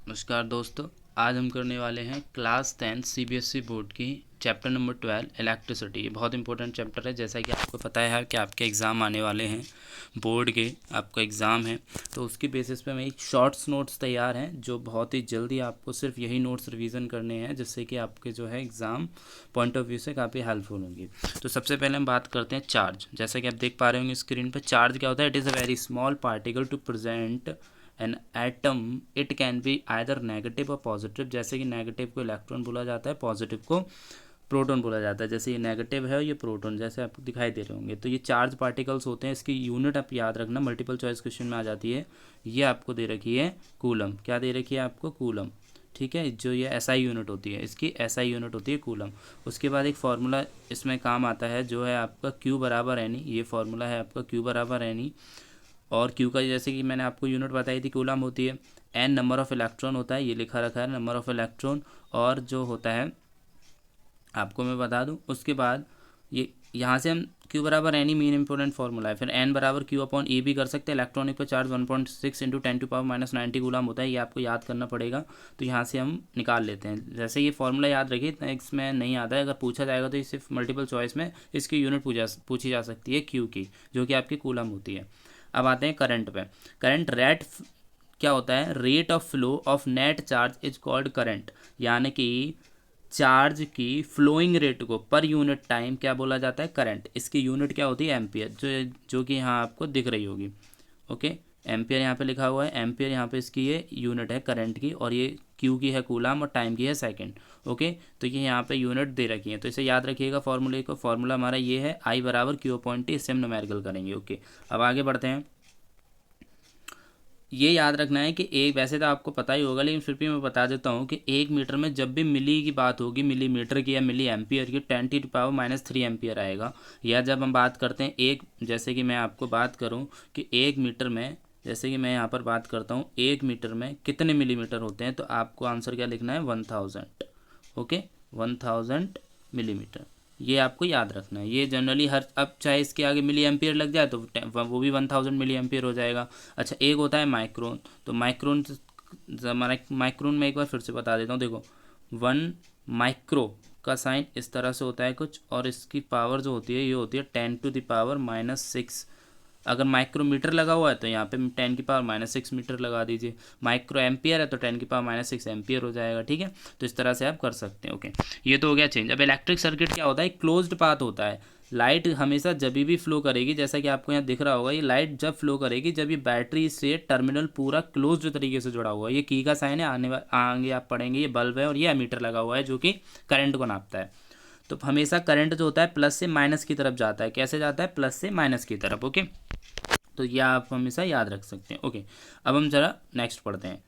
नमस्कार दोस्तों, आज हम करने वाले हैं क्लास 10 सीबीएसई बोर्ड की चैप्टर नंबर 12 इलेक्ट्रिसिटी। ये बहुत इंपॉर्टेंट चैप्टर है। जैसा कि आपको पता है कि आपके एग्ज़ाम आने वाले हैं, बोर्ड के आपका एग्ज़ाम है, तो उसकी बेसिस पे मैं एक शॉर्ट्स नोट्स तैयार हैं जो बहुत ही जल्दी आपको सिर्फ यही नोट्स रिवीजन करने हैं, जिससे कि आपके जो है एग्ज़ाम पॉइंट ऑफ व्यू से काफ़ी हेल्पफुल होंगी। तो सबसे पहले हम बात करते हैं चार्ज। जैसा कि आप देख पा रहे होंगे स्क्रीन पर, चार्ज क्या होता है? It is a very small particle to present an atom. It can be either negative और पॉजिटिव। जैसे कि नेगेटिव को इलेक्ट्रॉन बोला जाता है, पॉजिटिव को प्रोटॉन बोला जाता है। जैसे ये नेगेटिव है और ये प्रोटॉन, जैसे आपको दिखाई दे रहे होंगे। तो ये चार्ज पार्टिकल्स होते हैं। इसकी यूनिट आप याद रखना, मल्टीपल चॉइस क्वेश्चन में आ जाती है। ये आपको दे रखी है कूलम। क्या दे रखी है आपको? कूलम। ठीक है, जो ये एसआई यूनिट होती है, इसकी एसआई यूनिट होती है कूलम। उसके बाद एक फार्मूला इसमें काम आता है जो है आपका क्यू बराबर एन ई। ये फार्मूला है आपका क्यू बराबर एन ई। और क्यू का जैसे कि मैंने आपको यूनिट बताई थी कूलम होती है। एन नंबर ऑफ़ इलेक्ट्रॉन होता है, ये लिखा रखा है नंबर ऑफ़ इलेक्ट्रॉन। और जो होता है आपको मैं बता दूं, उसके बाद ये यहाँ से हम क्यू बराबर एन ही मेन इंपॉर्टेंट फार्मूला है। फिर एन बराबर क्यू अपॉन ए भी कर सकते हैं। इलेक्ट्रॉनिक पर चार्ज 1.6 इंटू 10⁻⁻90 कूलम होता है, ये आपको याद करना पड़ेगा। तो यहाँ से हम निकाल लेते हैं। जैसे ये फार्मूला याद रखिए, इतना इसमें नहीं आता है। अगर पूछा जाएगा तो ये सिर्फ मल्टीपल चॉइस में इसकी यूनिट पूछी जा सकती है क्यू की, जो कि आपकी कूलम होती है। अब आते हैं करंट पे। करंट रेट क्या होता है? Rate of flow of net charge is called current. यानी कि चार्ज की फ्लोइंग रेट को पर यूनिट टाइम क्या बोला जाता है? करंट। इसकी यूनिट क्या होती है? एम्पियर, जो कि यहाँ आपको दिख रही होगी। ओके, एम्पियर यहाँ पे लिखा हुआ है। एम्पियर यहाँ पे इसकी ये यूनिट है करंट की, और ये क्यू की है कूलम, और टाइम की है सेकंड। ओके, तो ये यहाँ पे यूनिट दे रखी है, तो इसे याद रखिएगा फॉर्मूले को। फॉर्मूला हमारा ये है आई बराबर क्यू अपॉइंट टी। इससे हम न्यूमेरिकल करेंगे। ओके, अब आगे बढ़ते हैं। ये याद रखना है कि एक, वैसे तो आपको पता ही होगा लेकिन फिर भी मैं बता देता हूँ कि 1 मीटर में जब भी मिली की बात होगी, मिलीमीटर की या मिली एम्पियर की, 10⁻³ एम्पियर आएगा। या जब हम बात करते हैं एक, जैसे कि मैं आपको बात करूँ कि 1 मीटर में, जैसे कि मैं यहाँ पर बात करता हूँ 1 मीटर में कितने मिलीमीटर होते हैं, तो आपको आंसर क्या लिखना है? 1000। Okay, 1000 millimetre. ये आपको याद रखना है। ये जनरली हर, अब चाहे इसके आगे मिली एम्पियर लग जाए तो वो भी 1000 मिली एम्पियर हो जाएगा। अच्छा, एक होता है माइक्रोन। तो माइक्रोन, हमारा माइक्रोन में एक बार फिर से बता देता हूँ। देखो, 1 माइक्रो का साइन इस तरह से होता है कुछ, और इसकी पावर जो होती है ये होती है 10⁻⁻6। अगर माइक्रोमीटर लगा हुआ है तो यहाँ पे 10⁻⁻6 मीटर लगा दीजिए। माइक्रो एम्पियर है तो 10⁻⁻6 एम्पियर हो जाएगा। ठीक है, तो इस तरह से आप कर सकते हैं। ओके, ये तो हो गया चेंज। अब इलेक्ट्रिक सर्किट क्या होता है? क्लोज्ड पाथ होता है। लाइट हमेशा जब भी फ्लो करेगी, जैसा कि आपको यहाँ दिख रहा होगा, ये लाइट जब फ्लो करेगी जब ये बैटरी से टर्मिनल पूरा क्लोज्ड तरीके से जुड़ा हुआ है। ये की का साइन है, आगे आप पढ़ेंगे। ये बल्ब है और ये एमीटर लगा हुआ है जो कि करंट को नापता है। तो हमेशा करंट जो होता है प्लस से माइनस की तरफ जाता है। कैसे जाता है? प्लस से माइनस की तरफ। ओके, तो यह आप हमेशा याद रख सकते हैं। ओके, अब हम ज़रा नेक्स्ट पढ़ते हैं।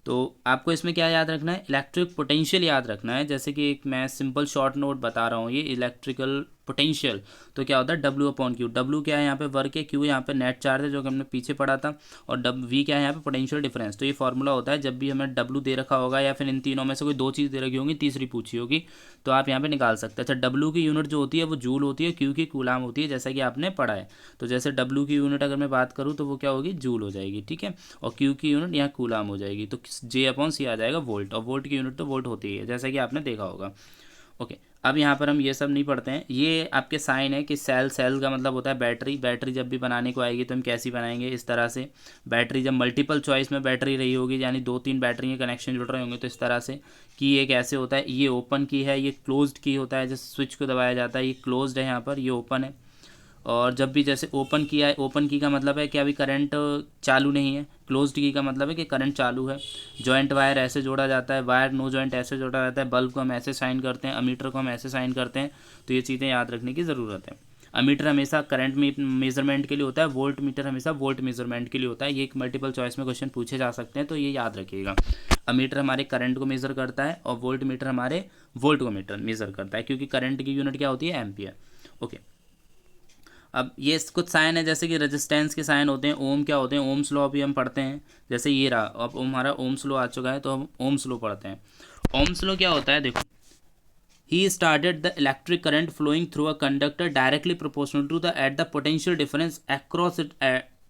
तो आपको इसमें क्या याद रखना है? इलेक्ट्रिक पोटेंशियल याद रखना है। जैसे कि एक मैं सिंपल शॉर्ट नोट बता रहा हूँ, ये इलेक्ट्रिकल पोटेंशियल तो क्या होता है? W upon Q. डब्ल्यू क्या है यहाँ पे? वर्क है। क्यू यहाँ पे नेट चार्ज है जो कि हमने पीछे पढ़ा था। और वी क्या है यहाँ पे? Potential difference. तो ये फॉर्मूला होता है जब भी हमें डब्ल्यू दे रखा होगा, या फिर इन तीनों में से कोई दो चीज़ दे रखी होगी, तीसरी पूछी होगी, तो आप यहाँ पे निकाल सकते हैं। अच्छा, डब्ल्यू की यूनिट जो होती है वो जूल होती है, क्यू की कूलाम होती है, जैसा कि आपने पढ़ा है। तो जैसे डब्ल्यू की यूनिट अगर मैं बात करूँ तो वो क्या होगी? जूल हो जाएगी। ठीक है, और क्यू की यूनिट यहाँ कूलाम हो जाएगी। तो जे अपॉन सी आ जाएगा वोल्ट, और वोल्ट की यूनिट तो वोल्ट होती है, जैसा कि आपने देखा होगा। ओके, अब यहाँ पर हम ये सब नहीं पढ़ते हैं। ये आपके साइन है कि सेल, सेल का मतलब होता है बैटरी। बैटरी जब भी बनाने को आएगी तो हम कैसी बनाएंगे? इस तरह से। बैटरी जब मल्टीपल चॉइस में बैटरी रही होगी, यानी 2-3 बैटरी के कनेक्शन जुड़ रहे होंगे, तो इस तरह से। की एक ऐसे होता है, ये ओपन की है, ये क्लोज्ड की होता है, जैसे स्विच को दबाया जाता है, ये क्लोज्ड है यहाँ पर, ये ओपन है। और जब भी जैसे ओपन किया है, ओपन की का मतलब है कि अभी करंट चालू नहीं है। क्लोज्ड की का मतलब है कि करंट चालू है। जॉइंट वायर ऐसे जोड़ा जाता है, वायर नो जॉइंट ऐसे जोड़ा जाता है। बल्ब को हम ऐसे साइन करते हैं, अमीटर को हम ऐसे साइन करते हैं। तो ये चीज़ें याद रखने की ज़रूरत है। अमीटर हमेशा करंट में मेजरमेंट के लिए होता है, वोल्ट मीटर हमेशा वोल्ट मेजरमेंट के लिए होता है। ये एक मल्टीपल चॉइस में क्वेश्चन पूछे जा सकते हैं, तो ये याद रखिएगा। अमीटर हमारे करंट को मेज़र करता है, और वोल्ट मीटर हमारे वोल्ट को मेज़र करता है, क्योंकि करंट की यूनिट क्या होती है? एम्पियर। ओके, अब ये कुछ साइन है, जैसे कि रेजिस्टेंस के साइन होते हैं। ओम क्या होते हैं? ओम्स लॉ भी हम पढ़ते हैं। जैसे ये रहा, अब हमारा ओम्स लॉ आ चुका है तो हम ओम्स लॉ पढ़ते हैं। ओम्स लॉ क्या होता है? देखो, he started the electric current flowing through a conductor directly proportional to the at the potential difference across it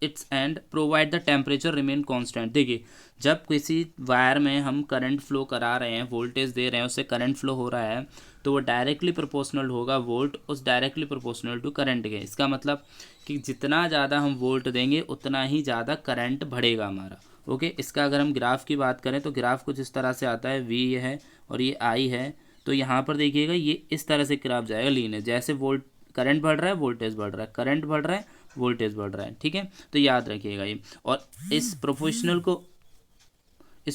it's and provide the temperature remain constant. देखिए जब किसी वायर में हम करंट फ्लो करा रहे हैं, वोल्टेज दे रहे हैं, उससे करंट फ्लो हो रहा है, तो वो डायरेक्टली प्रोपोर्शनल होगा वोल्ट उस डायरेक्टली प्रोपोर्शनल टू करंट के। इसका मतलब कि जितना ज़्यादा हम वोल्ट देंगे उतना ही ज़्यादा करंट बढ़ेगा हमारा। ओके, इसका अगर हम ग्राफ की बात करें तो ग्राफ कुछ इस तरह से आता है, वी ये है और ये आई है। तो यहाँ पर देखिएगा ये इस तरह से ग्राफ जाएगा लीनियर, जैसे वोल्ट करंट बढ़ रहा है वोल्टेज बढ़ रहा है, करंट बढ़ रहा है वोल्टेज बढ़ रहा है। ठीक है, तो याद रखिएगा ये। और इस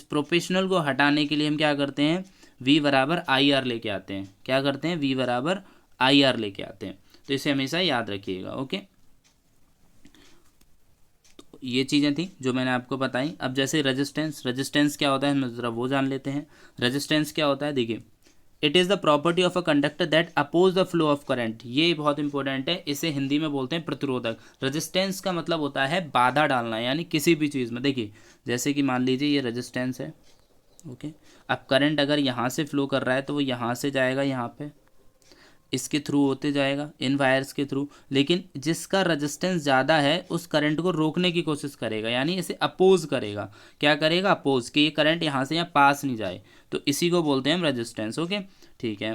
प्रोफेशनल को हटाने के लिए हम क्या करते हैं, V बराबर आई आर लेके आते हैं। क्या करते हैं, V बराबर आई आर लेके आते हैं। तो इसे हमेशा याद रखिएगा। ओके, तो ये चीज़ें थी जो मैंने आपको बताई। अब जैसे रेजिस्टेंस क्या होता है हम ज़रा वो जान लेते हैं। रेजिस्टेंस क्या होता है, देखिए it is the property of a conductor that oppose the flow of current. ये बहुत इंपॉर्टेंट है, इसे हिंदी में बोलते हैं प्रतिरोधक। रेजिस्टेंस का मतलब होता है बाधा डालना, यानी किसी भी चीज़ में। देखिए जैसे कि मान लीजिए ये रेजिस्टेंस है। ओके, अब करंट अगर यहाँ से फ्लो कर रहा है तो वो यहाँ से जाएगा यहाँ पे, इसके थ्रू होते जाएगा इन वायर्स के थ्रू। लेकिन जिसका रेजिस्टेंस ज़्यादा है उस करंट को रोकने की कोशिश करेगा, यानी इसे अपोज करेगा। क्या करेगा, अपोज, कि ये करंट यहाँ से यहाँ पास नहीं जाए। तो इसी को बोलते हैं हम रेजिस्टेंस। ओके, ठीक है।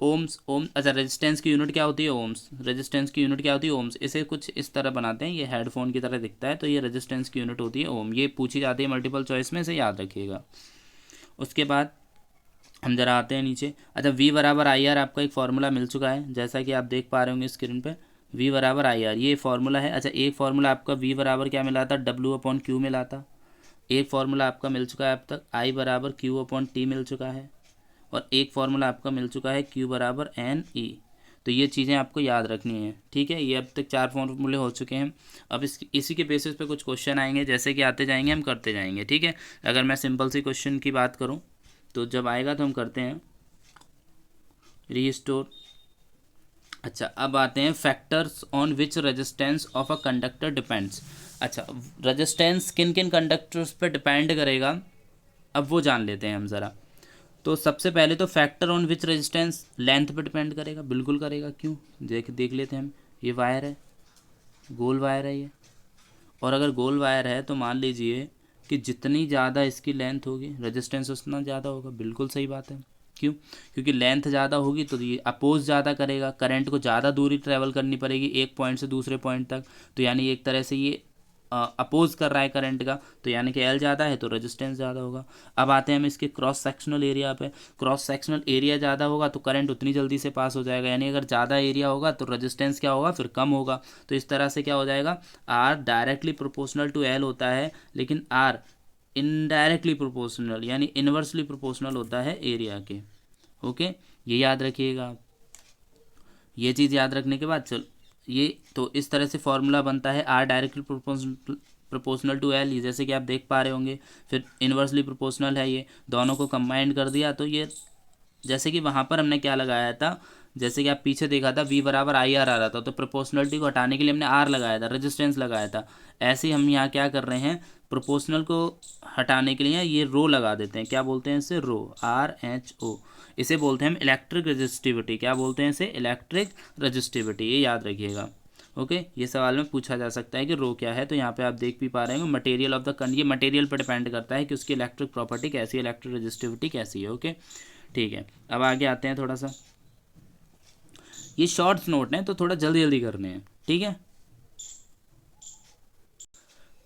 अच्छा रेजिस्टेंस की यूनिट क्या होती है, ओम्स। रेजिस्टेंस की यूनिट क्या होती है, ओम्स। इसे कुछ इस तरह बनाते हैं, ये हेडफोन की तरह दिखता है, तो ये रेजिस्टेंस की यूनिट होती है ओम। ये पूछी जाती है मल्टीपल चॉइस में, इसे याद रखिएगा। उसके बाद हम जरा आते हैं नीचे। अच्छा, V बराबर आई आर आपका एक फार्मूला मिल चुका है, जैसा कि आप देख पा रहे होंगे स्क्रीन पे। V बराबर आई आर ये फार्मूला है। अच्छा, एक फार्मूला आपका V बराबर क्या मिला था, W/Q मिला था। एक फार्मूला आपका मिल चुका है अब तक, I बराबर Q/T मिल चुका है। और एक फार्मूला आपका मिल चुका है Q बराबर NE। तो ये चीज़ें आपको याद रखनी है। ठीक है, ये अब तक 4 फार्मूले हो चुके हैं। अब इसी के बेसिस पे कुछ क्वेश्चन आएंगे, जैसे कि आते जाएंगे हम करते जाएंगे। ठीक है, अगर मैं सिंपल सी क्वेश्चन की बात करूँ तो जब आएगा तो हम करते हैं रीस्टोर। अच्छा, अब आते हैं factors on which resistance of a conductor depends. अच्छा, रेजिस्टेंस किन किन कंडक्टर्स पे डिपेंड करेगा, अब वो जान लेते हैं हम ज़रा। तो सबसे पहले तो factor on which resistance, length पे डिपेंड करेगा, बिल्कुल करेगा। क्यों, देख लेते हैं हम। ये वायर है, गोल वायर है ये, और अगर गोल वायर है तो मान लीजिए कि जितनी ज़्यादा इसकी लेंथ होगी रेजिस्टेंस उतना ज़्यादा होगा। बिल्कुल सही बात है। क्यों, क्योंकि लेंथ ज़्यादा होगी तो ये अपोज ज़्यादा करेगा, करंट को ज़्यादा दूरी ट्रैवल करनी पड़ेगी एक पॉइंट से दूसरे पॉइंट तक। तो यानी एक तरह से ये अपोज कर रहा है करंट का, तो यानी कि एल ज़्यादा है तो रेजिस्टेंस ज़्यादा होगा। अब आते हैं हम इसके क्रॉस सेक्शनल एरिया पे। क्रॉस सेक्शनल एरिया ज़्यादा होगा तो करंट उतनी जल्दी से पास हो जाएगा, यानी अगर ज़्यादा एरिया होगा तो रेजिस्टेंस क्या होगा, फिर कम होगा। तो इस तरह से क्या हो जाएगा, R directly proportional to L होता है, लेकिन आर इनडायरेक्टली प्रोपोर्शनल यानी इन्वर्सली प्रोपोर्शनल होता है एरिया के। ओके, ये याद रखिएगा। ये चीज़ याद रखने के बाद चल ये तो इस तरह से फॉर्मूला बनता है, R directly proportional to L, जैसे कि आप देख पा रहे होंगे। फिर इन्वर्सली प्रोपोर्शनल है, ये दोनों को कंबाइंड कर दिया तो ये, जैसे कि वहाँ पर हमने क्या लगाया था, जैसे कि आप पीछे देखा था V बराबर आई आर आ रहा था, तो प्रोपोर्शनलिटी को हटाने के लिए हमने R लगाया था, रेजिस्टेंस लगाया था। ऐसे ही हम यहाँ क्या कर रहे हैं, प्रोपोर्शनल को हटाने के लिए ये रो लगा देते हैं। क्या बोलते हैं इसे, रो, RHO। इसे बोलते हैं हम इलेक्ट्रिक रजिस्टिविटी। क्या बोलते हैं इसे, इलेक्ट्रिक रजिस्टिविटी। ये याद रखिएगा। ओके, ये सवाल में पूछा जा सकता है कि रो क्या है। तो यहाँ पे आप देख भी पा रहे हैं मटेरियल ऑफ द ये मटेरियल पर डिपेंड करता है कि उसकी इलेक्ट्रिक प्रॉपर्टी कैसी है, इलेक्ट्रिक रजिस्टिविटी कैसी है। ओके, ठीक है। अब आगे आते हैं, थोड़ा सा ये शॉर्ट्स नोट हैं तो थोड़ा जल्दी जल्दी करने हैं। ठीक है,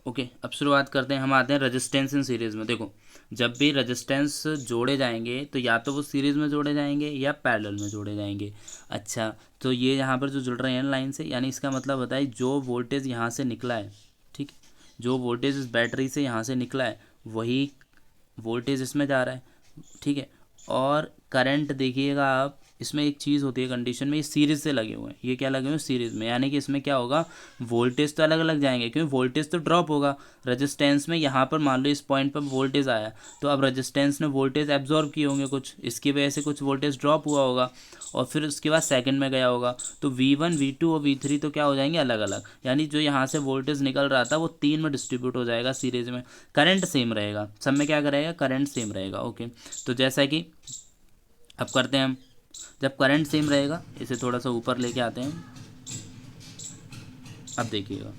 ओके। अब शुरुआत करते हैं, हम आते हैं रेजिस्टेंस इन सीरीज़ में। देखो जब भी रेजिस्टेंस जोड़े जाएंगे तो या तो वो सीरीज़ में जोड़े जाएंगे या पैरेलल में जोड़े जाएंगे। अच्छा, तो ये यहाँ पर जो जुड़ रहे हैं लाइन से, यानी इसका मतलब होता है जो वोल्टेज यहाँ से निकला है, ठीक, जो वोल्टेज इस बैटरी से यहाँ से निकला है वही वोल्टेज इसमें जा रहा है। ठीक है, और करंट देखिएगा आप, इसमें एक चीज़ होती है कंडीशन में, ये सीरीज़ से लगे हुए हैं। ये क्या लगे हुए हैं, सीरीज़ में, यानी कि इसमें क्या होगा, वोल्टेज तो अलग अलग जाएंगे क्योंकि वोल्टेज तो ड्रॉप होगा। रेजिस्टेंस में यहाँ पर मान लो इस पॉइंट पर वोल्टेज आया, तो अब रेजिस्टेंस ने वोल्टेज एब्जॉर्ब किए होंगे कुछ, इसकी वजह से कुछ वोल्टेज ड्रॉप हुआ होगा, और फिर उसके बाद सेकंड में गया होगा। तो V1 V2 और V3 तो क्या हो जाएंगे, अलग अलग, यानी जो यहाँ से वोल्टेज निकल रहा था वो 3 में डिस्ट्रीब्यूट हो जाएगा सीरीज़ में। करंट सेम रहेगा, सब में क्या करेगा, करंट सेम रहेगा। ओके, तो जैसा कि अब करते हैं हम, जब करंट सेम रहेगा, इसे थोड़ा सा ऊपर लेके आते हैं। अब देखिएगा,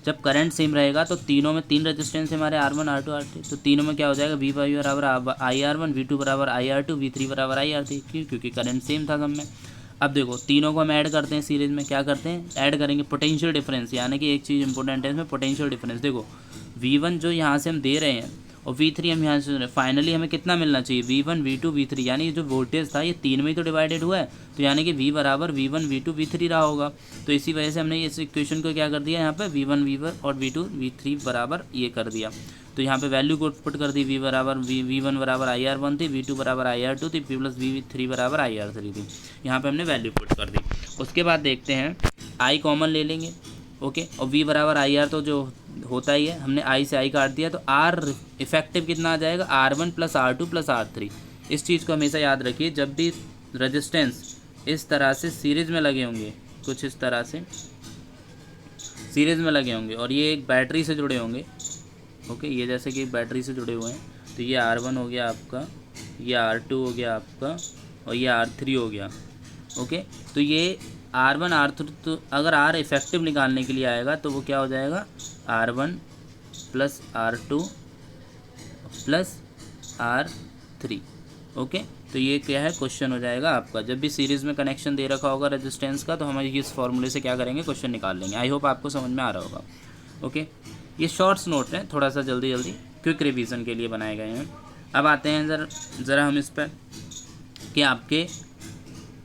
जब करंट सेम रहेगा तो तीनों में 3 रेजिस्टेंस हमारे R1 R2 R3, तो तीनों में क्या हो जाएगा, V बराबर IR1, V2 बराबर IR2, V3 बराबर IR3। क्यों? क्योंकि करंट सेम था सब में। अब देखो तीनों को हम ऐड करते हैं सीरीज में, क्या करते हैं, ऐड करेंगे पोटेंशियल डिफरेंस, यानी कि एक चीज़ इंपॉर्टेंट है इसमें, पोटेंशियल डिफरेंस। देखो V1 जो यहाँ से हम दे रहे हैं और V3 हम यहाँ से दे रहे हैं, फाइनली हमें कितना मिलना चाहिए, V1 V2 V3, यानी जो वोल्टेज था ये 3 में ही तो डिवाइडेड हुआ है, तो यानी कि V बराबर V1 V2 V3 रहा होगा। तो इसी वजह से हमने इस इक्वेशन को क्या कर दिया, यहाँ पे V1 V1 और V2 V3 बराबर ये कर दिया। तो यहाँ पे वैल्यू को पुट कर दी, V1 बराबर IR1 थी, V2 बराबर IR2 थी, V3 बराबर IR3 थी। यहाँ पे हमने वैल्यू पुट कर दी। उसके बाद देखते हैं I कॉमन ले लेंगे, ओके, और V बराबर IR तो जो होता ही है, हमने I से I काट दिया, तो R इफेक्टिव कितना आ जाएगा, R1 plus R2 plus R3। इस चीज़ को हमेशा याद रखिए, जब भी रेजिस्टेंस इस तरह से सीरीज़ में लगे होंगे, कुछ इस तरह से सीरीज़ में लगे होंगे और ये एक बैटरी से जुड़े होंगे, ओके, ये जैसे कि बैटरी से जुड़े हुए हैं, तो ये R1 हो गया आपका, ये R2 हो गया आपका और ये R3 हो गया, ओके। तो ये R1 R3, तो अगर R इफेक्टिव निकालने के लिए आएगा तो वो क्या हो जाएगा, R1 plus R2 plus R3, okay. तो ये क्या है, क्वेश्चन हो जाएगा आपका। जब भी सीरीज़ में कनेक्शन दे रखा होगा रेजिस्टेंस का, तो हम इस फॉर्मूले से क्या करेंगे, क्वेश्चन निकाल लेंगे। आई होप आपको समझ में आ रहा होगा, ओके। ये शॉर्ट्स नोट हैं, थोड़ा सा जल्दी क्विक रिवीजन के लिए बनाए गए हैं। अब आते हैं ज़रा हम इस पर कि आपके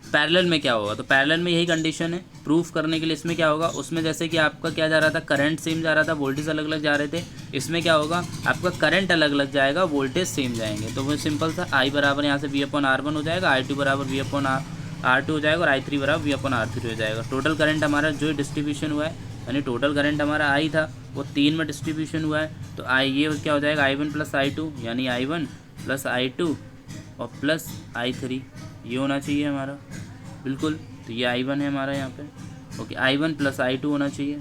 पैरेलल में क्या होगा। तो पैरेलल में यही कंडीशन है, प्रूफ करने के लिए इसमें क्या होगा, उसमें जैसे कि आपका क्या जा रहा था, करंट सेम जा रहा था, वोल्टेज अलग अलग जा रहे थे, इसमें क्या होगा, आपका करंट अलग अलग जाएगा, वोल्टेज सेम जाएंगे। तो वो सिंपल सा I बराबर यहाँ से V/R1 हो जाएगा, I2 बराबर V/R2 हो जाएगा और I3 बराबर V/R3 हो जाएगा। टोटल करंट हमारा जो डिस्ट्रीब्यूशन हुआ है, यानी टोटल करंट हमारा I था, वो 3 में डिस्ट्रीब्यूशन हुआ है, तो ये क्या हो जाएगा, I1 प्लस I2, यानी I1 प्लस I2 और प्लस I3, ये होना चाहिए हमारा, बिल्कुल। तो ये I1 है हमारा यहाँ पे, ओके, I1 प्लस I2 होना चाहिए।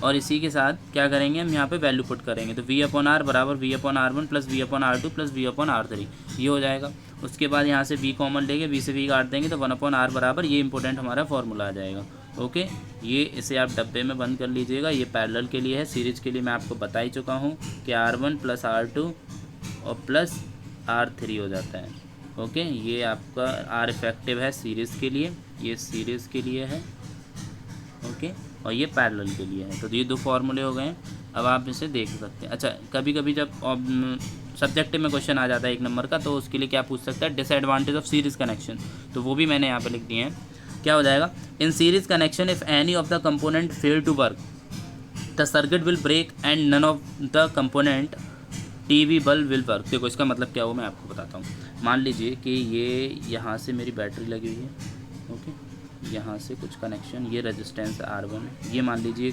और इसी के साथ क्या करेंगे, हम यहाँ पे वैल्यू पुट करेंगे, तो V/R बराबर V/R1 plus V/R2 plus V/R3, ये हो जाएगा। उसके बाद यहाँ से V कॉमन लेंगे, V से V काट देंगे, तो 1/R बराबर, ये इंपॉर्टेंट हमारा फॉर्मूला आ जाएगा, ओके। ये इसे आप डब्बे में बंद कर लीजिएगा। ये पैरेलल के लिए है, सीरीज के लिए मैं आपको बता ही चुका हूँ कि R1 प्लस R2 और प्लस R3 हो जाता है, ओके। ये आपका R इफेक्टिव है सीरीज़ के लिए, ये सीरीज़ के लिए है, ओके, और ये पैरेलल के लिए है। तो ये 2 फार्मूले हो गए हैं, अब आप इसे देख सकते हैं। अच्छा, कभी कभी जब सब्जेक्टिव में क्वेश्चन आ जाता है 1 नंबर का, तो उसके लिए क्या पूछ सकता है, डिसएडवांटेज ऑफ सीरीज़ कनेक्शन, तो वो भी मैंने यहाँ पे लिख दिए हैं। क्या हो जाएगा, in series connection if any of the component fail to work the circuit will break and none of the component TV bulb will work. देखो इसका मतलब क्या हो, मैं आपको बताता हूँ। मान लीजिए कि ये यहाँ से मेरी बैटरी लगी हुई है, ओके, यहाँ से कुछ कनेक्शन, ये रेजिस्टेंस R1 है, ये मान लीजिए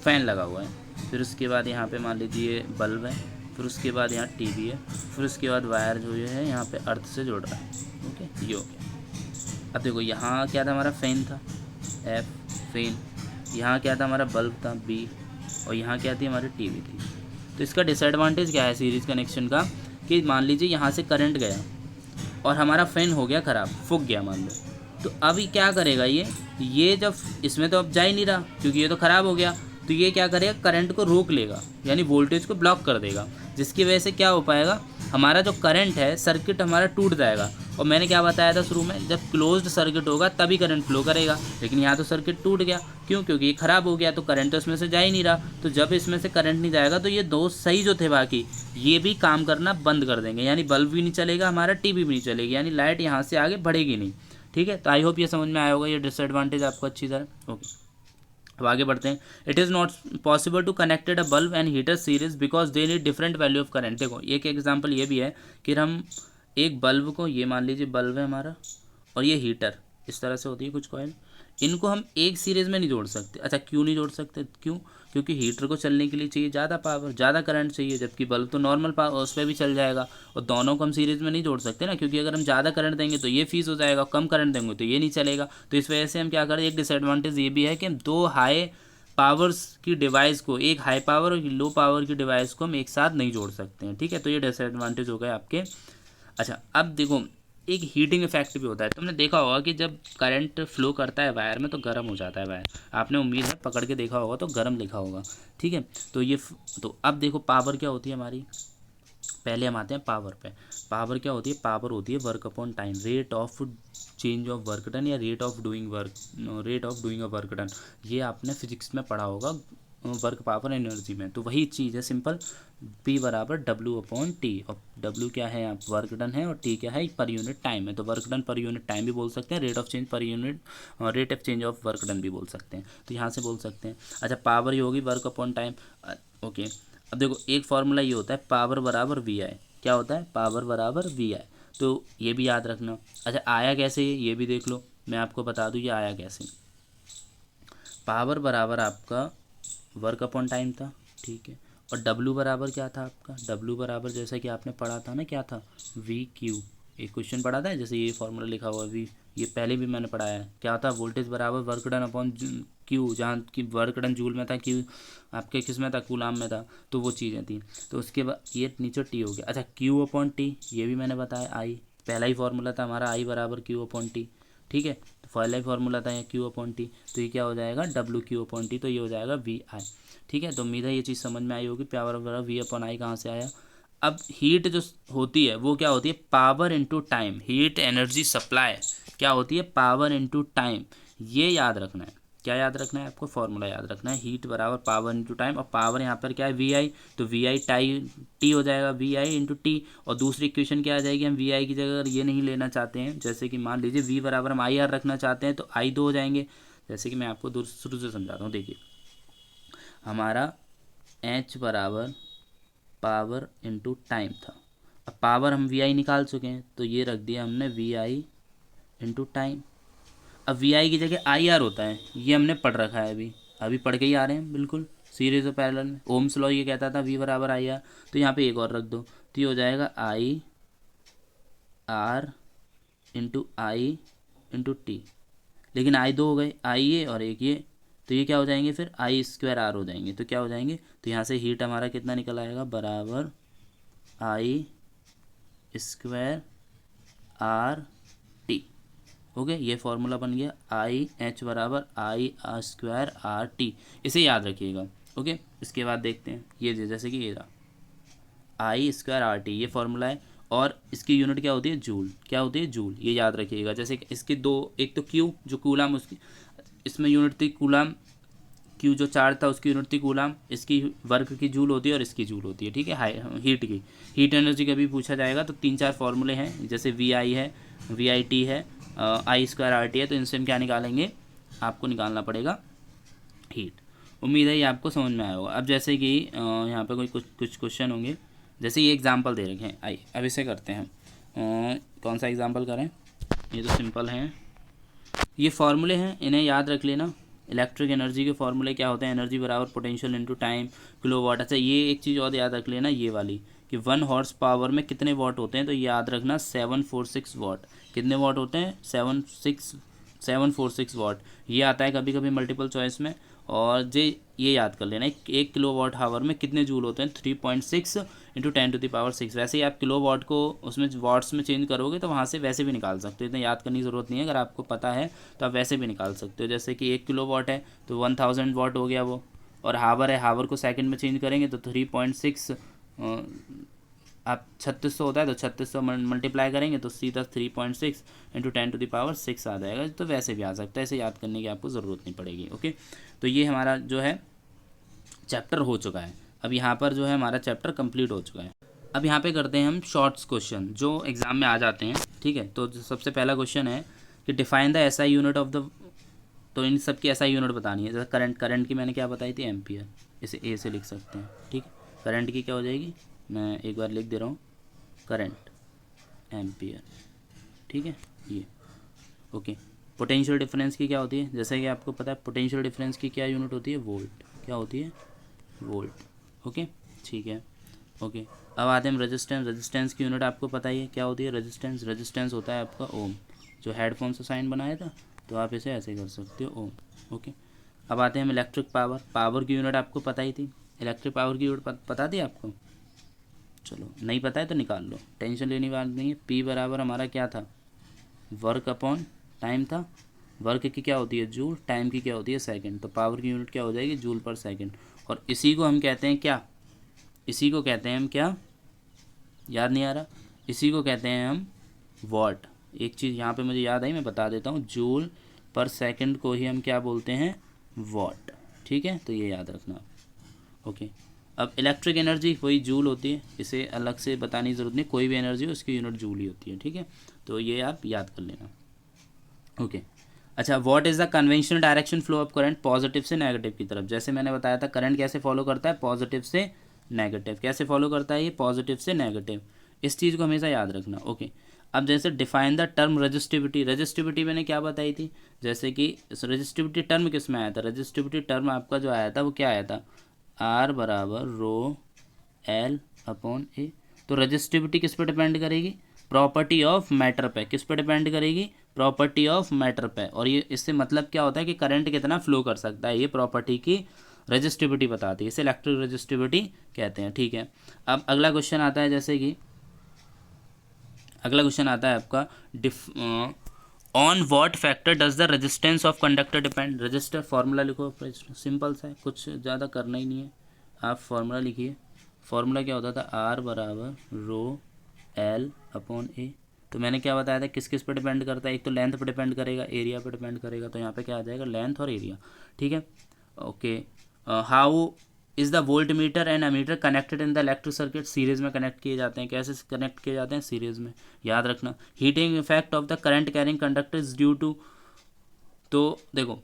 फ़ैन लगा हुआ है, फिर उसके बाद यहाँ पे मान लीजिए बल्ब है, फिर उसके बाद यहाँ टीवी है, फिर उसके बाद वायर जो है यहाँ पे अर्थ से जुड़ रहा है, ओके, ये हो गया। अब देखो यहाँ क्या था, हमारा फ़ैन था F, फ़ैन, यहाँ क्या था, हमारा बल्ब था B, और यहाँ क्या थी, हमारी टीवी थी। तो इसका डिसएडवांटेज क्या है सीरीज़ कनेक्शन का, कि मान लीजिए यहाँ से करंट गया और हमारा फ़ैन हो गया ख़राब, फूक गया मान लो, तो अभी क्या करेगा ये जब इसमें तो अब जा ही नहीं रहा, क्योंकि ये तो ख़राब हो गया, तो ये क्या करेगा, करंट को रोक लेगा, यानी वोल्टेज को ब्लॉक कर देगा, जिसकी वजह से क्या हो पाएगा, हमारा जो करंट है, सर्किट हमारा टूट जाएगा। और मैंने क्या बताया था शुरू में, जब क्लोज्ड सर्किट होगा तभी करंट फ्लो करेगा, लेकिन यहाँ तो सर्किट टूट गया, क्यों, क्योंकि ये ख़राब हो गया, तो करंट तो इसमें से जा ही नहीं रहा। तो जब इसमें से करंट नहीं जाएगा, तो ये 2 सही जो थे बाकी, ये भी काम करना बंद कर देंगे, यानी बल्ब भी नहीं चलेगा, हमारा टीवी भी नहीं चलेगी, यानी लाइट यहाँ से आगे बढ़ेगी नहीं, ठीक है। तो आई होप ये समझ में आया होगा, ये डिसएडवांटेज आपको अच्छी तरह, ओके। अब आगे बढ़ते हैं। It is not possible to connected a bulb and heater series because they need different value of current. देखो एक एग्जांपल ये भी है कि हम एक बल्ब को, ये मान लीजिए बल्ब है हमारा, और ये हीटर, इस तरह से होती है कुछ कॉइल, इनको हम एक सीरीज़ में नहीं जोड़ सकते। अच्छा, क्यों नहीं जोड़ सकते, क्यों, क्योंकि हीटर को चलने के लिए चाहिए ज़्यादा पावर, ज़्यादा करंट चाहिए, जबकि बल्ब तो नॉर्मल पावर उस पर भी चल जाएगा, और दोनों को हम सीरीज़ में नहीं जोड़ सकते ना, क्योंकि अगर हम ज़्यादा करंट देंगे तो ये फीस हो जाएगा, कम करंट देंगे तो ये नहीं चलेगा। तो इस वजह से हम क्या करें, एक डिसएडवांटेज ये भी है कि हम 2 हाई पावर्स की डिवाइस को, एक हाई पावर और लो पावर की डिवाइस को हम एक साथ नहीं जोड़ सकते हैं, ठीक है। तो ये डिसएडवांटेज हो गए आपके। अच्छा, अब देखो एक हीटिंग इफेक्ट भी होता है। तुमने देखा होगा कि जब करंट फ्लो करता है वायर में तो गर्म हो जाता है वायर, आपने उम्मीद है पकड़ के देखा होगा तो गर्म लिखा होगा, ठीक है। तो तो अब देखो पावर क्या होती है हमारी, पहले हम आते हैं पावर पे। पावर क्या होती है, पावर होती है work upon time, rate of change of work done या rate of doing work, rate of doing a work done, ये आपने फिजिक्स में पढ़ा होगा वर्क पावर एनर्जी में। तो वही चीज़ है सिंपल, P बराबर W अपॉन टी, और W क्या है आप वर्क डन है, और T क्या है पर यूनिट टाइम है। तो work done per unit time भी बोल सकते हैं, rate of change per unit, rate of change of work done भी बोल सकते हैं, तो यहाँ से बोल सकते हैं। अच्छा पावर ये होगी वर्क अपॉन टाइम, ओके। अब देखो एक फार्मूला ये होता है पावर बराबर VI, क्या होता है पावर बराबर VI, तो ये भी याद रखना। अच्छा आया कैसे ये भी देख लो, मैं आपको बता दूँ ये आया कैसे। पावर बराबर आपका वर्क अपॉन टाइम था, ठीक है, और W बराबर क्या था आपका, W बराबर जैसा कि आपने पढ़ा था ना क्या था, VQ, एक क्वेश्चन पढ़ा था जैसे ये फॉर्मूला लिखा हुआ V, ये पहले भी मैंने पढ़ाया है, क्या था वोल्टेज बराबर वर्क डन अपॉन Q, जहाँ की वर्क डन जूल में था, Q आपके किस में था कूलाम में था, तो वो चीज़ें थी। तो उसके बाद ये नीचे T हो गया। अच्छा Q अपॉन T ये भी मैंने बताया, I पहला ही फॉर्मूला था हमारा, I बराबर Q अपॉन T, ठीक है। तो पहला ही फॉर्मूला था Q अपॉन T, तो ये क्या हो जाएगा WQ अपॉन T, तो ये हो जाएगा VI, ठीक है। तो उम्मीद है ये चीज़ समझ में आई होगी, पावर बराबर V अपॉन I कहाँ से आया। अब हीट जो होती है वो क्या होती है power into time, heat energy supply क्या होती है पावर इनटू टाइम, ये याद रखना है। क्या याद रखना है आपको, फॉर्मूला याद रखना है, हीट बराबर पावर इनटू टाइम, और पावर यहाँ पर क्या है VI, तो VI टी हो जाएगा VI इंटू टी, और दूसरी इक्वेशन क्या आ जाएगी, हम VI की जगह अगर ये नहीं लेना चाहते हैं, जैसे कि मान लीजिए V बराबर हम IR रखना चाहते हैं तो I दो हो जाएंगे। जैसे कि मैं आपको शुरू से समझाता हूँ, देखिए हमारा H बराबर पावर इनटू टाइम था, अब पावर हम VI निकाल चुके हैं तो ये रख दिया हमने VI इंटू टाइम। अब VI की जगह IR होता है, ये हमने पढ़ रखा है, अभी अभी पढ़ के ही आ रहे हैं बिल्कुल सीरीज और पैरेलल में, ओम्स लॉ ये कहता था V बराबर IR, तो यहाँ पे एक और रख दो, तो ये हो जाएगा IR into I into T, लेकिन I दो हो गए, I ये और एक ये, तो ये क्या हो जाएंगे फिर I स्क्वायर R हो जाएंगे, तो क्या हो जाएंगे, तो यहाँ से हीट हमारा कितना निकल आएगा बराबर I square R T, okay. ये फॉर्मूला बन गया IH बराबर I स्क्वायर RT, इसे याद रखिएगा, ओके। इसके बाद देखते हैं ये जैसे कि ये रहा I स्क्वायर RT, ये फॉर्मूला है, और इसकी यूनिट क्या होती है जूल, क्या होती है जूल, ये याद रखिएगा। जैसे कि इसके दो, एक तो Q जो कूलाम, उसकी इसमें यूनिट थी कूलाम, Q जो चार्ज था उसकी यूनिट थी कूलाम, इसकी वर्क की जूल होती है और इसकी जूल होती है, ठीक है। हाई हीट की, हीट एनर्जी का भी पूछा जाएगा तो 3-4 फॉर्मूले हैं, जैसे VI है, VIT है, I स्क्वायर RT है, तो इनसे हम क्या निकालेंगे, आपको निकालना पड़ेगा हीट। उम्मीद है ये आपको समझ में आया होगा। अब जैसे कि यहाँ पे कोई कुछ क्वेश्चन होंगे, जैसे ये एग्जांपल दे रखे हैं, आइए अब इसे करते हैं। कौन सा एग्जांपल करें, ये तो सिंपल हैं, ये फार्मूले हैं इन्हें याद रख लेना। इलेक्ट्रिक एनर्जी के फार्मूले क्या होते हैं, एनर्जी बराबर पोटेंशियल इनटू टाइम किलोवाट। अच्छा ये एक चीज़ और याद रख लेना, ये वाली कि 1 हॉर्स पावर में कितने वाट होते हैं, तो याद रखना 746 वाट, कितने वाट होते हैं 746 वाट, ये आता है कभी कभी मल्टीपल चॉइस में। और ये याद कर लेना, एक किलो वाट हावर में कितने जूल होते हैं, 3.6 इंटू 10⁻⁶। वैसे ही आप किलो वाट को उसमें वाट्स में चेंज करोगे तो वहाँ से वैसे भी निकाल सकते हो, इतना याद करने की ज़रूरत नहीं है, अगर आपको पता है तो आप वैसे भी निकाल सकते हो। जैसे कि 1 किलो वाट है तो 1000 वाट हो गया वो, और हावर है, हावर को सेकंड में चेंज करेंगे तो 3.6, आप 3600 होता है तो 3600 मल्टीप्लाई करेंगे तो सीधा 3.6 इंटू 10⁻⁶ आ जाएगा। तो वैसे भी आ सकता है, ऐसे याद करने की आपको ज़रूरत नहीं पड़ेगी, ओके। तो ये हमारा जो है चैप्टर हो चुका है, अब यहाँ पर जो है हमारा चैप्टर कंप्लीट हो चुका है। अब यहाँ पे करते हैं हम शॉर्ट्स क्वेश्चन जो एग्ज़ाम में आ जाते हैं, ठीक है। तो सबसे पहला क्वेश्चन है कि define the SI unit of the, तो इन सब की SI यूनिट बतानी है। जैसे करंट की मैंने क्या बताई थी एम्पियर, इसे A से लिख सकते हैं, ठीक है। करंट की क्या हो जाएगी, मैं एक बार लिख दे रहा हूँ, करंट एम्पियर, ठीक है ये, ओके। पोटेंशियल डिफरेंस की क्या होती है, जैसे कि आपको पता है पोटेंशियल डिफरेंस की क्या यूनिट होती है, वोल्ट, क्या होती है वोल्ट, ओके ठीक है, ओके। अब आते हैं रेजिस्टेंस की यूनिट आपको पता ही है क्या होती है, रेजिस्टेंस होता है आपका ओम, जो हेडफोन से साइन बनाया था तो आप इसे ऐसे कर सकते हो ओम, ओके। अब आते हैं हम इलेक्ट्रिक पावर की यूनिट आपको पता ही थी, इलेक्ट्रिक पावर की यूनिट पता थी आपको, चलो नहीं पता है तो निकाल लो, टेंशन लेने वाली नहीं है। पी बराबर हमारा क्या था, वर्क अपॉन टाइम था। वर्क की क्या होती है जूल, टाइम की क्या होती है सेकंड, तो पावर की यूनिट क्या हो जाएगी जूल पर सेकंड। और इसी को हम कहते हैं क्या, इसी को कहते हैं हम क्या, याद नहीं आ रहा, इसी को कहते हैं हम वॉट। एक चीज़ यहाँ पे मुझे याद आई, मैं बता देता हूँ, जूल पर सेकंड को ही हम क्या बोलते हैं, वॉट। ठीक है, तो ये याद रखना। ओके, अब इलेक्ट्रिक एनर्जी वही जूल होती है, इसे अलग से बताने की ज़रूरत नहीं, कोई भी एनर्जी हो उसकी यूनिट जूल ही होती है। ठीक है, तो ये आप याद कर लेना। ओके, अच्छा, what is the conventional direction flow of current, positive से नेगेटिव की तरफ। जैसे मैंने बताया था करंट कैसे फॉलो करता है, पॉजिटिव से नेगेटिव। कैसे फॉलो करता है ये, पॉजिटिव से नेगेटिव। इस चीज़ को हमेशा याद रखना। ओके, अब जैसे define the term resistivity, resistivity मैंने क्या बताई थी, जैसे कि रजिस्टिविटी टर्म किस में आया था, रजिस्टिविटी टर्म आपका जो आया था वो क्या आया था, आर बराबर रो एल अपॉन ए। तो रजिस्टिविटी किस पे डिपेंड करेगी, प्रॉपर्टी ऑफ मैटर पे। किस पे डिपेंड करेगी, प्रॉपर्टी ऑफ मैटर पे। और ये इससे मतलब क्या होता है कि करंट कितना फ्लो कर सकता है, ये प्रॉपर्टी की रजिस्टिविटी बताती है, इसे इलेक्ट्रिक रजिस्टिविटी कहते हैं। ठीक है, अब अगला क्वेश्चन आता है, जैसे कि अगला क्वेश्चन आता है आपका, on what factor does the resistance of conductor depend. Register formula लिखो, सिंपल सा है, कुछ ज़्यादा करना ही नहीं है, आप फार्मूला लिखिए। फार्मूला क्या होता था, आर बराबर रो एल अपॉन ए। तो मैंने क्या बताया था, किस किस पर डिपेंड करता है, एक तो लेंथ पर डिपेंड करेगा, एरिया पर डिपेंड करेगा, तो यहाँ पे क्या आ जाएगा, लेंथ और एरिया। ठीक है, okay, how is the volt meter and ammeter connected in the electric circuit, series में कनेक्ट किए जाते हैं। कैसे कनेक्ट किए जाते हैं, सीरीज में, याद रखना। Heating effect of the current carrying conductor is due to, तो देखो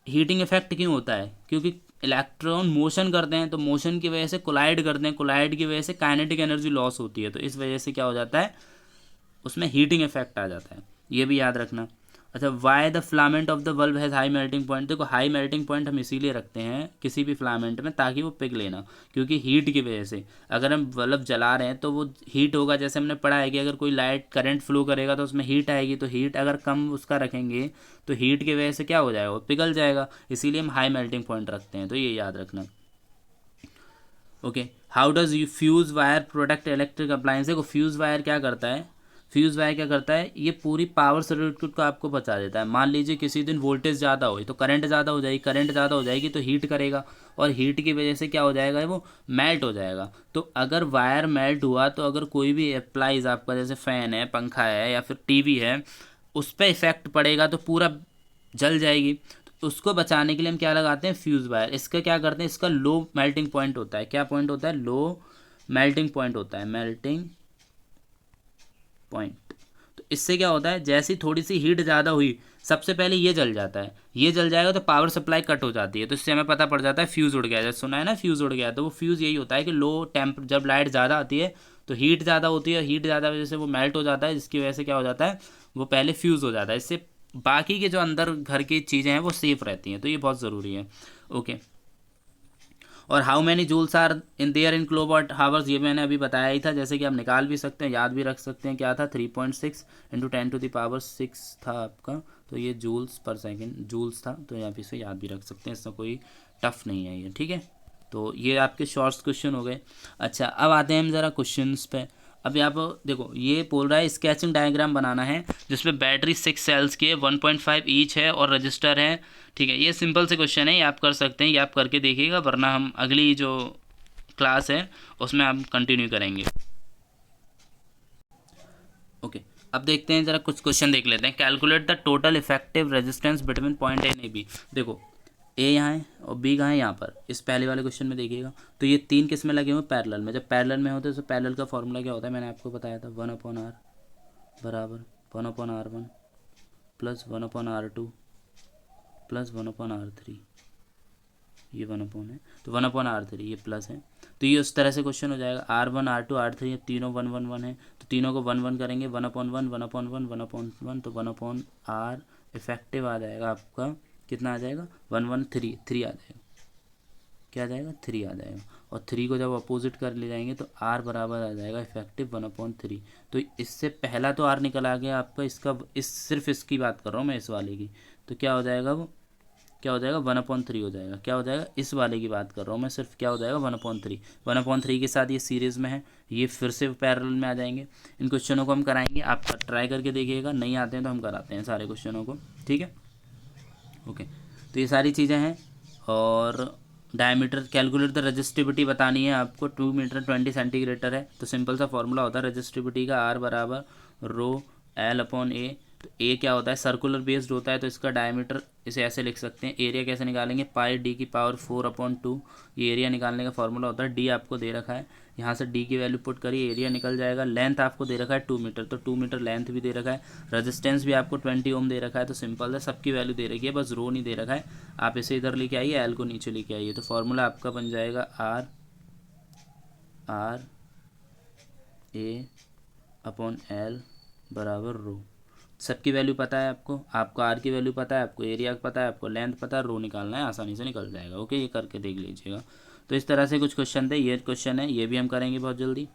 हीटिंग इफेक्ट क्यों होता है, क्योंकि इलेक्ट्रॉन मोशन करते हैं, तो मोशन की वजह से कोलाइड करते हैं, कोलाइड की वजह से काइनेटिक एनर्जी लॉस होती है, तो इस वजह से क्या हो जाता है, उसमें हीटिंग इफेक्ट आ जाता है, ये भी याद रखना। अच्छा, why the filament of the bulb has high melting point. देखो हाई मेल्टिंग पॉइंट हम इसीलिए रखते हैं किसी भी फिलामेंट में, ताकि वो पिघले ना, क्योंकि हीट की वजह से अगर हम बल्ब जला रहे हैं तो वो हीट होगा। जैसे हमने पढ़ा है कि अगर कोई लाइट करंट फ्लो करेगा तो उसमें हीट आएगी, तो हीट अगर कम उसका रखेंगे तो हीट की वजह से क्या हो जाएगा, वो पिघल जाएगा, इसीलिए हम हाई मेल्टिंग पॉइंट रखते हैं, तो ये याद रखना। Okay, how does you fuse wire protect electric appliance. देखो फ्यूज़ वायर क्या करता है, फ्यूज़ वायर क्या करता है, ये पूरी पावर सर्किट को आपको बचा देता है। मान लीजिए किसी दिन वोल्टेज ज़्यादा हो तो करंट ज़्यादा हो जाएगी, करंट ज़्यादा हो जाएगी तो हीट करेगा, और हीट की वजह से क्या हो जाएगा, वो मेल्ट हो जाएगा। तो अगर वायर मेल्ट हुआ तो अगर कोई भी अप्लाइज आपका, जैसे फ़ैन है, पंखा है या फिर टीवी है, उस पर इफेक्ट पड़ेगा तो पूरा जल जाएगी। तो उसको बचाने के लिए हम क्या लगाते हैं, फ्यूज़ वायर। इसका क्या करते हैं, इसका लो मेल्टिंग पॉइंट होता है, क्या पॉइंट होता है, लो मेल्टिंग पॉइंट होता है, मेल्टिंग पॉइंट। तो इससे क्या होता है, जैसी थोड़ी सी हीट ज़्यादा हुई, सबसे पहले ये जल जाता है, ये जल जाएगा तो पावर सप्लाई कट हो जाती है, तो इससे हमें पता पड़ जाता है फ्यूज़ उड़ गया। जैसे सुना है ना फ्यूज़ उड़ गया, तो वो फ्यूज़ यही होता है कि लो टेम्प, जब लाइट ज़्यादा आती है तो हीट ज़्यादा होती है, हीट ज़्यादा वजह से वो मेल्ट हो जाता है, जिसकी वजह से क्या हो जाता है, वो पहले फ्यूज़ हो जाता है। इससे बाकी के जो अंदर घर की चीज़ें हैं वो सेफ रहती हैं, तो ये बहुत ज़रूरी है। ओके, और how many joules are in there in kilowatt hours, ये मैंने अभी बताया ही था। जैसे कि आप निकाल भी सकते हैं, याद भी रख सकते हैं, क्या था, 3.6 इंटू 10⁶ था आपका, तो ये जूल्स पर सेकेंड जूल्स था, तो यहाँ पे इसे याद भी रख सकते हैं, इसमें कोई टफ नहीं है ये। ठीक है, तो ये आपके शॉर्ट्स क्वेश्चन हो गए। अच्छा, अब आते हैं हम ज़रा क्वेश्चंस पे। अभी आप देखो, ये बोल रहा है स्केचिंग डायग्राम बनाना है जिसमें बैटरी 6 सेल्स की है, 1.5 ईच है, और रजिस्टर है। ठीक है, ये सिंपल से क्वेश्चन है, ये आप कर सकते हैं, ये आप करके देखिएगा, वरना हम अगली जो क्लास है उसमें हम कंटिन्यू करेंगे। ओके, अब देखते हैं ज़रा कुछ क्वेश्चन देख लेते हैं। Calculate the total effective resistance between point A and B. देखो ए यहाँ है और बी कहाँ है, यहाँ पर, इस पहले वाले क्वेश्चन में देखिएगा। तो ये तीन किस में लगे हुए, पैरेलल में। जब पैरेलल में होते हैं तो पैरेलल का फॉर्मूला क्या होता है, मैंने आपको बताया था, 1/r बराबर 1/r1 plus 1/r2 plus 1/r3, ये 1 है तो 1/r3 ये प्लस है, तो ये उस तरह से क्वेश्चन हो जाएगा। R1 R2 R3 ये तीनों 1 है, तो तीनों को 1 करेंगे, 1/1 1/1 1/1, तो 1/r इफेक्टिव आ जाएगा आपका, कितना आ जाएगा, 3 आ जाएगा, क्या आ जाएगा, 3 आ जाएगा। और 3 को जब अपोजिट कर ले जाएंगे तो R बराबर आ जाएगा इफेक्टिव 1/3। तो इससे पहला तो R निकल आ गया आपका, इसका इस सिर्फ इसकी बात कर रहा हूँ मैं, इस वाले की, तो क्या हो जाएगा वो क्या हो जाएगा 1/3 हो जाएगा। क्या हो जाएगा, इस वाले की बात कर रहा हूँ मैं सिर्फ, क्या हो जाएगा 1/3। 1/3 के साथ ये सीरीज़ में है, ये फिर से पैरेलल में आ जाएंगे। इन क्वेश्चनों को हम कराएंगे, आप ट्राई करके देखिएगा, नहीं आते हैं तो हम कराते हैं सारे क्वेश्चनों को, ठीक है। ओके, तो ये सारी चीज़ें हैं। और डायमीटर, कैलकुलेट द रजिस्टिविटी बतानी है आपको। 2 मीटर 20 सेंटीग्रेटर है, तो सिंपल सा फॉर्मूला होता है रजिस्टिविटी का, R बराबर रो L अपॉन ए। तो ए क्या होता है, सर्कुलर बेस्ड होता है, तो इसका डायमीटर इसे ऐसे लिख सकते हैं। एरिया कैसे निकालेंगे, पाई डी की पावर 4/2, ये एरिया निकालने का फॉर्मूला होता है। डी आपको दे रखा है, यहाँ से डी की वैल्यू पुट करिए, एरिया निकल जाएगा। लेंथ आपको दे रखा है 2 मीटर, तो 2 मीटर लेंथ भी दे रखा है। रेजिस्टेंस भी आपको 20 ओम दे रखा है, तो सिंपल है, सबकी वैल्यू दे रखी है, बस रो नहीं दे रखा है। आप इसे इधर लेके आइए, एल को नीचे लेके आइए, तो फॉर्मूला आपका बन जाएगा R A अपॉन एल बराबर रो। सबकी वैल्यू पता है आपको, आर की वैल्यू पता है, आपको एरिया पता है, आपको लेंथ पता है, रो निकालना है, आसानी से निकल जाएगा। ओके, ये करके देख लीजिएगा। तो इस तरह से कुछ क्वेश्चन थे, ये क्वेश्चन है, ये भी हम करेंगे बहुत जल्दी।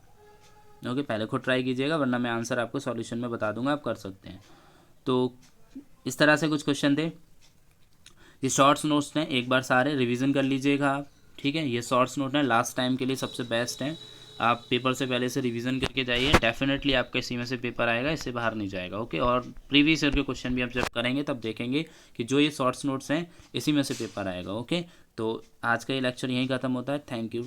ओके, पहले खुद ट्राई कीजिएगा, वरना मैं आंसर आपको सॉल्यूशन में बता दूंगा, आप कर सकते हैं। तो इस तरह से कुछ क्वेश्चन थे। ये शॉर्ट्स नोट्स हैं, एक बार सारे रिवीजन कर लीजिएगा आप, ठीक है। ये शॉर्ट्स नोट हैं, लास्ट टाइम के लिए सबसे बेस्ट हैं। आप पेपर से पहले से रिवीजन करके जाइए, डेफिनेटली आपका इसी में से पेपर आएगा, इससे बाहर नहीं जाएगा। ओके, और प्रीवियस ईयर के क्वेश्चन भी आप जब करेंगे तब देखेंगे कि जो ये शॉर्ट्स नोट्स हैं इसी में से पेपर आएगा। ओके, तो आज का ये लेक्चर यहीं ख़त्म होता है। Thank you.